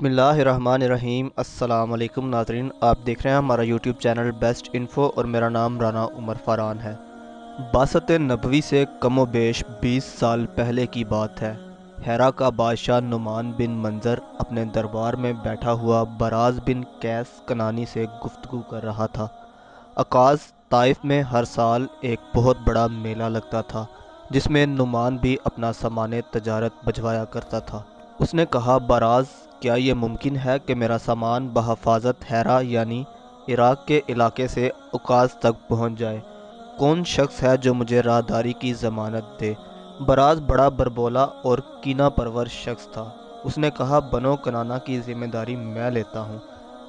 बिस्मिल्लाहिर्रहमानिर्रहीम। अस्सलाम वालेकुम नाज़रीन, आप देख रहे हैं हमारा यूट्यूब चैनल बेस्ट इन्फो और मेरा नाम राना उमर फ़ारान है। बासत नबवी से कमो बेश 20 साल पहले की बात है। हेरा का बादशाह नुमान बिन मंजर अपने दरबार में बैठा हुआ बराज बिन कैस कनानी से गुफ्तगू कर रहा था। अकाज़ ताइफ में हर साल एक बहुत बड़ा मेला लगता था जिसमें नुमान भी अपना सामान तजारत भिजवाया करता था। उसने कहा, बराज, क्या ये मुमकिन है कि मेरा सामान बहफाजत हेरा यानी इराक़ के इलाके से उकाज़ तक पहुंच जाए? कौन शख्स है जो मुझे राहदारी की ज़मानत दे? बराज बड़ा बरबोला और कीना परवर शख्स था। उसने कहा, बनो कनाना की ज़िम्मेदारी मैं लेता हूँ।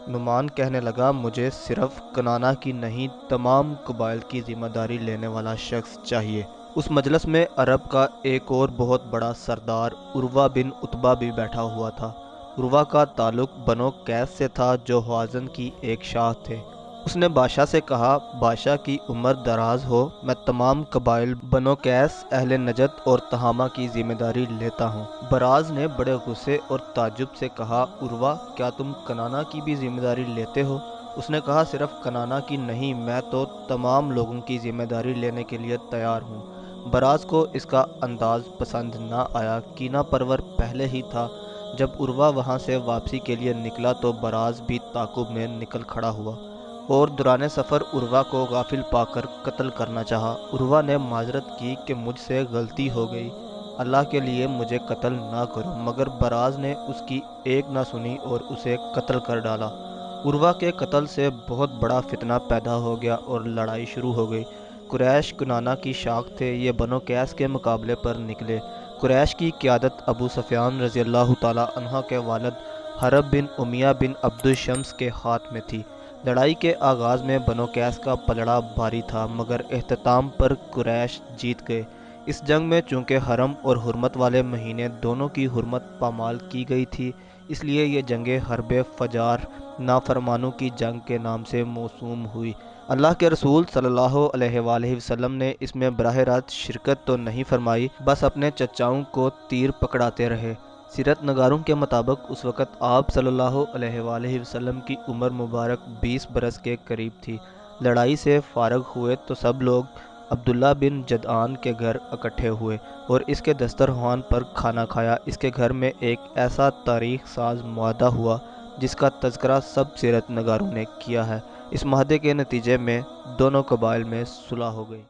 नुमान कहने लगा, मुझे सिर्फ कनाना की नहीं, तमाम कबाइल की ज़िम्मेदारी लेने वाला शख्स चाहिए। उस मजलिस में अरब का एक और बहुत बड़ा सरदार उर्वा बिन उतबा भी बैठा हुआ था। उर्वा का ताल्लुक बनो कैस से था जो हवाज़न की एक शाख थे। उसने बादशाह से कहा, बादशाह की उम्र दराज हो, मैं तमाम कबाइल बनो कैस, अहले नजद और तहामा की जिम्मेदारी लेता हूँ। बराज ने बड़े गुस्से और ताज्जुब से कहा, उर्वा, क्या तुम कनाना की भी जिम्मेदारी लेते हो? उसने कहा, सिर्फ कनाना की नहीं, मैं तो तमाम लोगों की जिम्मेदारी लेने के लिए तैयार हूँ। बराज को इसका अंदाज पसंद ना आया। कीना परवर पहले ही था। जब उर्वा वहाँ से वापसी के लिए निकला तो बराज भी ताक़ुब में निकल खड़ा हुआ और दौरान सफ़र उर्वा को गाफिल पाकर कत्ल करना चाहा। उर्वा ने माजरत की कि मुझसे गलती हो गई, अल्लाह के लिए मुझे कत्ल ना करो, मगर बराज ने उसकी एक ना सुनी और उसे कत्ल कर डाला। उर्वा के कत्ल से बहुत बड़ा फितना पैदा हो गया और लड़ाई शुरू हो गई। कुरैश कनाना की शाख थे, ये बनो कैस के मुकाबले पर निकले। कुरैश की क़यादत अबू सुफ़ियान रज़ियल्लाहु ताला अन्हु के वालिद हरब बिन उमिया बिन अब्दुल शम्स के हाथ में थी। लड़ाई के आगाज़ में बनो कैस का पलड़ा भारी था, मगर इख्तिताम पर कुरैश जीत गए। इस जंग में चूँकि हरम और हुर्मत वाले महीने दोनों की हुर्मत पामाल की गई थी, इसलिए ये जंग हरब फजार, नाफरमानों की जंग के नाम से मौसूम हुई। अल्लाह के रसूल सल्लल्लाहु अलैहि वसल्लम ने इसमें बराह रास्त शिरकत तो नहीं फरमाई, बस अपने चचाओं को तीर पकड़ाते रहे। सीरत नगारों के मुताबिक उस वक़्त आप सल्लल्लाहु अलैहि वसल्लम की उम्र मुबारक 20 बरस के करीब थी। लड़ाई से फारग हुए तो सब लोग अब्दुल्ला बिन जदआन के घर इकट्ठे हुए और इसके दस्तरखान पर खाना खाया। इसके घर में एक ऐसा तारीख साज मुआहदा हुआ जिसका तज़किरा सब सीरत नगारों ने किया है। इस मुआहदे के नतीजे में दोनों कबाइल में सुलह हो गई।